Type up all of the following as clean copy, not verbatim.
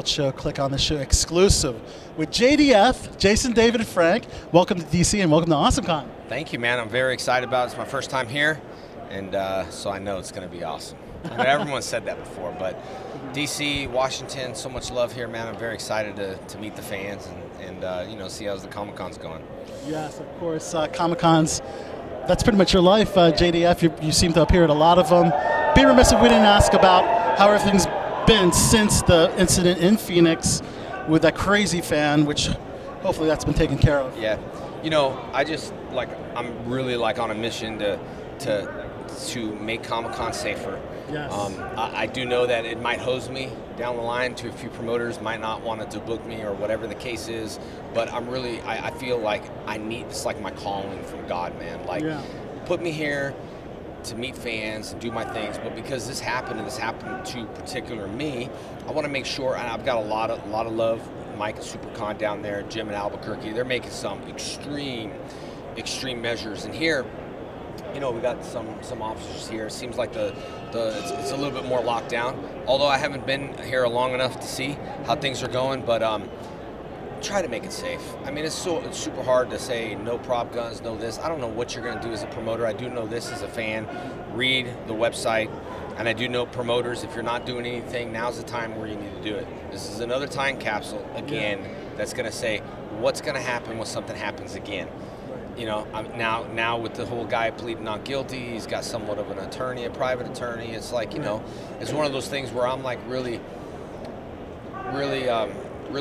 Called Show, Click on the Show exclusive with JDF, Jason, David, and Frank. Welcome to DC and welcome to AwesomeCon. Thank you, man. I'm very excited about it. It's my first time here, and so I know it's going to be awesome. I mean, everyone said that before, but DC, Washington, so much love here, man. I'm very excited to meet the fans and you know, see how the Comic-Con's going. Yes, of course. Comic-Cons, that's pretty much your life. JDF, you seem to appear at a lot of them. Be remiss if we didn't ask about how everything's been since the incident in Phoenix with that crazy fan, which hopefully that's been taken care of. Yeah, you know, I'm really on a mission to make Comic-Con safer. Yes. I do know that it might hose me down the line to a few promoters, might not want to book me or whatever the case is, but I feel like I need, it's like my calling from God, man. Put me here to meet fans and do my things, but because this happened and this happened to particular me, I want to make sure, and I've got a lot of love. Mike at SuperCon down there, Jim in Albuquerque, they're making some extreme measures, and here, you know, we got some officers here. It seems like it's a little bit more locked down. Although I haven't been here long enough to see how things are going, but try to make it safe. I mean, it's super hard to say no prop guns, no this. I don't know what you're going to do as a promoter. I do know this as a fan. Read the website, and I do know promoters. If you're not doing anything, now's the time where you need to do it. This is another time capsule again that's going to say what's going to happen when something happens again. You know, now with the whole guy pleading not guilty, he's got somewhat of an attorney, a private attorney. It's like, you know, it's one of those things where I'm like really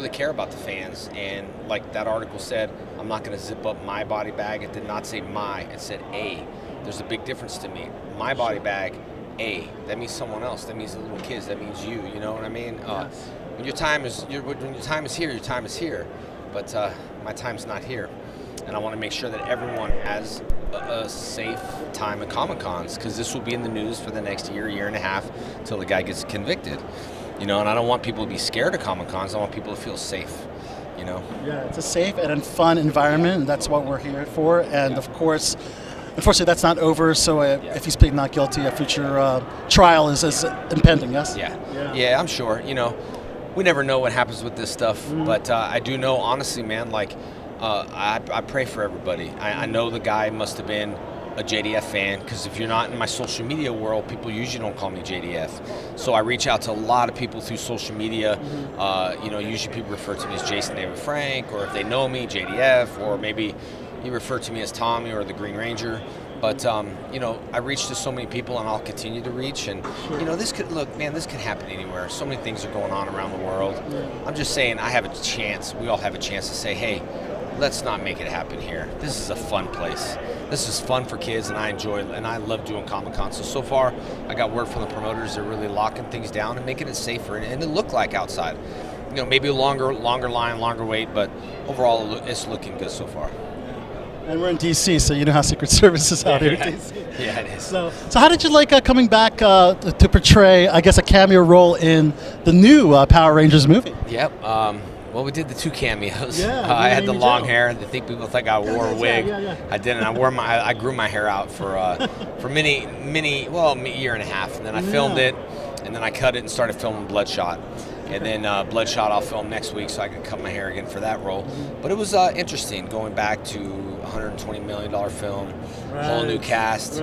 care about the fans. And like that article said, I'm not going to zip up my body bag. It did not say my, it said a. There's a big difference to me. My body bag, a. That means someone else. That means the little kids. That means you. You know what I mean? Yes. When your time is here, your time is here. But my time's not here. And I want to make sure that everyone has a safe time at Comic-Cons, because this will be in the news for the next year and a half until the guy gets convicted. You know, and I don't want people to be scared of Comic-Cons. I want people to feel safe, you know. Yeah, it's a safe and fun environment, and that's what we're here for. And of course, unfortunately, that's not over. So if he's pleading not guilty, a future trial is impending, yes? Yeah, I'm sure. You know, we never know what happens with this stuff. But I do know, honestly, man, like, I pray for everybody. I know the guy must have been a JDF fan, because if you're not in my social media world, people usually don't call me JDF. So I reach out to a lot of people through social media. You know, usually people refer to me as Jason, David, Frank, or if they know me, JDF, or maybe you refer to me as Tommy or the Green Ranger. But, you know, I reach to so many people, and I'll continue to reach. And, you know, this could happen anywhere. So many things are going on around the world. I'm just saying I have a chance, we all have a chance to say, hey, let's not make it happen here. This is a fun place. This is fun for kids, and I enjoy it, and I love doing Comic-Con. So far, I got word from the promoters. They're really locking things down and making it safer, and it looked like outside. You know, maybe a longer line, longer wait, but overall, it's looking good so far. And we're in DC, so you know how Secret Service is out here in DC. Yeah, it is. So how did you like coming back to portray, I guess, a cameo role in the new Power Rangers movie? Yep. Well, we did the 2 cameos. Yeah, I had the long hair. I think people think I wore a wig. I didn't. I grew my hair out for a year and a half, and then I filmed it, and then I cut it and started filming Bloodshot. And then Bloodshot I'll film next week, so I can cut my hair again for that role. But it was interesting going back to $120 million film, whole new cast,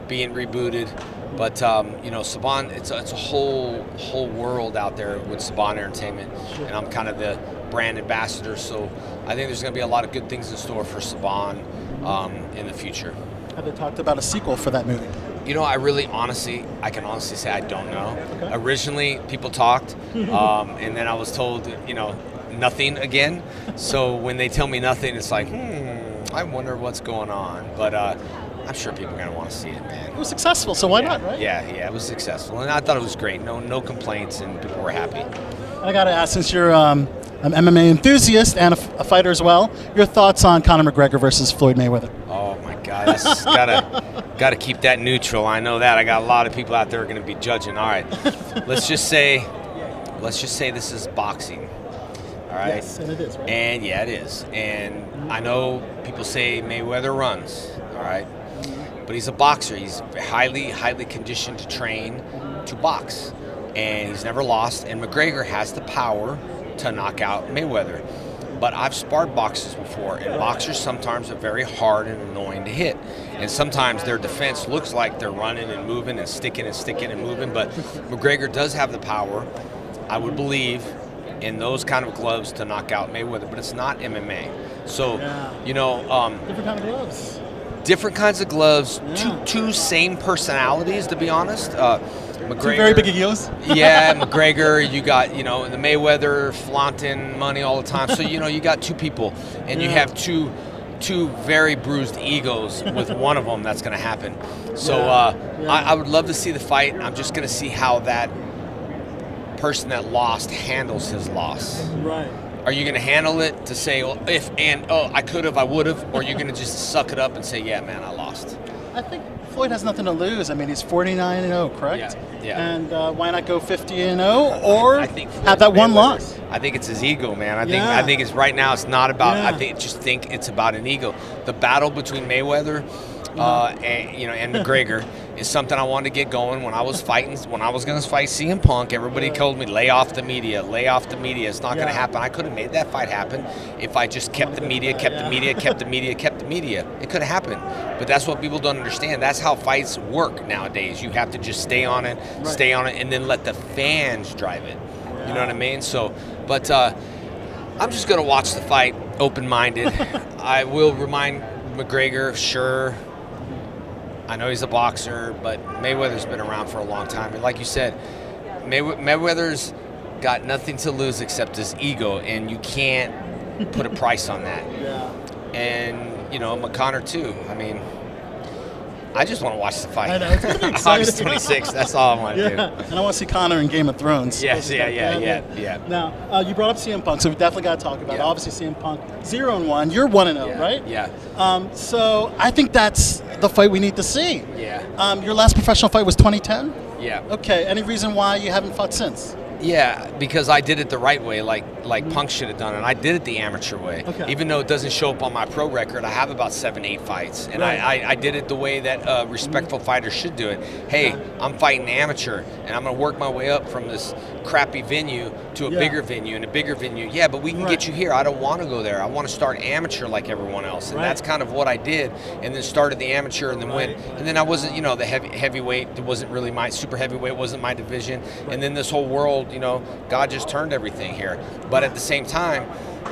being rebooted. But you know, Saban, it's a whole world out there with Saban Entertainment, and I'm kind of the brand ambassador. So I think there's going to be a lot of good things in store for Saban in the future. Have they talked about a sequel for that movie? You know, I can honestly say I don't know. Okay. Originally, people talked, and then I was told, you know, nothing again. So when they tell me nothing, it's like, I wonder what's going on. But I'm sure people are going to want to see it, man. It was successful, so why not, right? Yeah, it was successful. And I thought it was great. No complaints, and people were happy. I got to ask, since you're an MMA enthusiast and a fighter as well, your thoughts on Conor McGregor versus Floyd Mayweather? Oh, my God. That's got to keep that neutral. I know that. I got a lot of people out there going to be judging. All right. Let's just say this is boxing. All right. Yes, and it is, right? And yeah, it is. And I know people say Mayweather runs. All right. But he's a boxer. He's highly conditioned to train to box. and he's never lost. And McGregor has the power to knock out Mayweather. But I've sparred boxers before, and boxers sometimes are very hard and annoying to hit. And sometimes their defense looks like they're running and moving and sticking and moving, but McGregor does have the power, I would believe, in those kind of gloves to knock out Mayweather, but it's not MMA. So, different kind of gloves. Different kinds of gloves, two same personalities, to be honest. McGregor, two very big egos. Yeah, McGregor, you got, the Mayweather flaunting money all the time. So, you got two people, and you have two very bruised egos with one of them that's going to happen. So I would love to see the fight. I'm just going to see how that person that lost handles his loss. Right. Are you going to handle it to say, well, I could have, I would have, or are you going to just suck it up and say, yeah, man, I lost? I think Floyd has nothing to lose. I mean, he's 49-0, correct? Yeah. And why not go 50-0 or I think have that one loss? I think it's his ego, man. I think it's right now. It's not about. I think it's about an ego. The battle between Mayweather and McGregor is something I wanted to get going. When I was going to fight CM Punk, everybody told me, lay off the media. It's not going to happen. I could have made that fight happen if I just kept the media. It could have happened. But that's what people don't understand. That's how fights work nowadays. You have to just stay on it, and then let the fans drive it. You know what I mean? So, but I'm just going to watch the fight open-minded. I will remind McGregor, sure, I know he's a boxer, but Mayweather's been around for a long time. And like you said, Mayweather's got nothing to lose except his ego, and you can't put a price on that. Yeah. And, McConnor too. I mean, I just want to watch the fight. I know. It's gonna be exciting. August 26th, that's all I want to do. And I want to see Connor in Game of Thrones. Yes, yeah. Now, you brought up CM Punk, so we definitely got to talk about it. Yeah. Obviously, CM Punk, 0-1. You're 1-0, right? Yeah. So I think that's the fight we need to see. Yeah. Your last professional fight was 2010? Yeah. Okay. Any reason why you haven't fought since? Yeah, because I did it the right way, like Punk should have done it. I did it the amateur way. Okay. Even though it doesn't show up on my pro record, I have about 7-8 fights. And I did it the way that respectful fighters should do it. Hey, I'm fighting amateur, and I'm going to work my way up from this crappy venue to a bigger venue and a bigger venue. Yeah, but we can get you here. I don't want to go there. I want to start amateur like everyone else. And that's kind of what I did, and then started the amateur and then went. And then I wasn't, the heavyweight wasn't really my, super heavyweight wasn't my division. And then this whole world, God just turned everything here. But at the same time,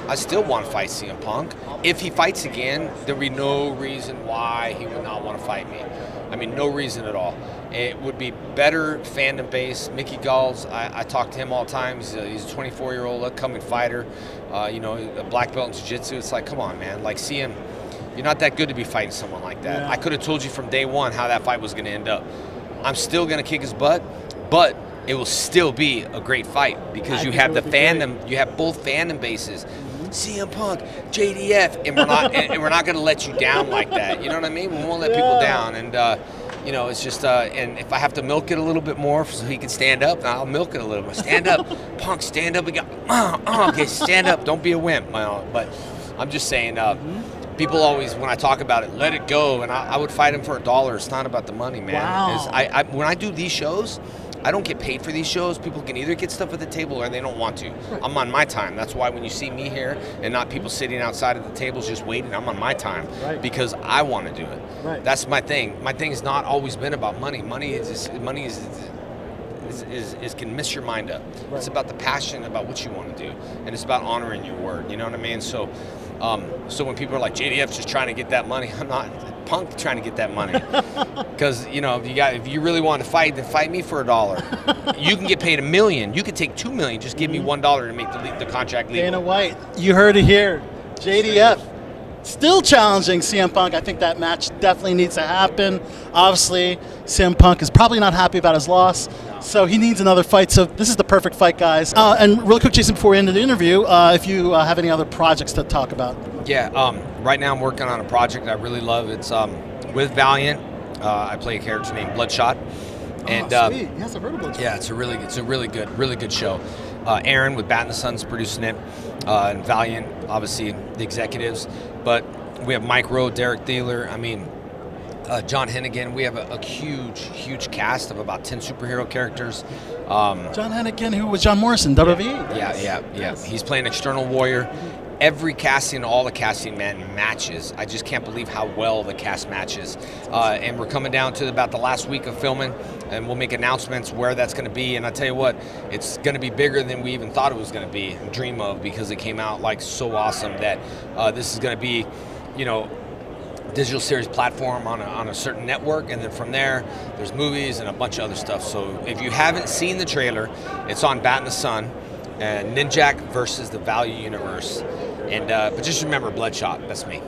I still want to fight CM Punk. If he fights again, there would be no reason why he would not want to fight me. I mean, no reason at all. It would be better fandom base. Mickey Galls, I talk to him all the time. He's a 24-year-old upcoming fighter, a black belt in jiu-jitsu. It's like, come on, man. Like, CM, you're not that good to be fighting someone like that. Yeah. I could have told you from day one how that fight was going to end up. I'm still going to kick his butt, but it will still be a great fight because you have the fandom. You have both fandom bases. CM Punk, JDF, and we're not going to let you down like that. You know what I mean? We won't let people down, and it's just. And if I have to milk it a little bit more so he can stand up, I'll milk it a little more. Stand up, Punk, stand up. Okay, stand up. Don't be a wimp. But I'm just saying. People always, when I talk about it, let it go, and I would fight him for $1. It's not about the money, man. Wow. When I do these shows, I don't get paid for these shows. People can either get stuff at the table or they don't want to. I'm on my time. That's why when you see me here and not people sitting outside of the tables just waiting, I'm on my time because I want to do it. Right. That's my thing. My thing has not always been about money. Money can mess your mind up. Right. It's about the passion about what you want to do, and it's about honoring your word. You know what I mean? So when people are like, JDF's just trying to get that money, I'm not. Punk trying to get that money because if you really want to fight, then fight me for $1. You can get paid $1 million. You could take $2 million. Just give me $1 to make the contract legal. Dana White, you heard it here. JDF still challenging CM Punk. I think that match definitely needs to happen. Obviously, CM Punk is probably not happy about his loss, so he needs another fight. So this is the perfect fight, guys. And real quick, Jason, before we end the interview, if you have any other projects to talk about. Yeah, right now I'm working on a project I really love. It's with Valiant. I play a character named Bloodshot. And, sweet. Yes, I've heard of Bloodshot. Yeah, it's a really good show. Aaron with Bat and the Sun's producing it, and Valiant, obviously the executives. But we have Mike Rowe, Derek Thaler. I mean, John Hennigan. We have a huge cast of about 10 superhero characters. John Hennigan, who was John Morrison, WWE. Yeah. He's playing External Warrior. Every casting, all the casting, man, matches. I just can't believe how well the cast matches. And we're coming down to about the last week of filming, and we'll make announcements where that's going to be. And I tell you what, it's going to be bigger than we even thought it was going to be, dream of, because it came out like so awesome that this is going to be, digital series platform on a certain network, and then from there there's movies and a bunch of other stuff. So if you haven't seen the trailer, it's on Bat in the Sun, and Ninjak versus the Value Universe. And but just remember, Bloodshot, that's me.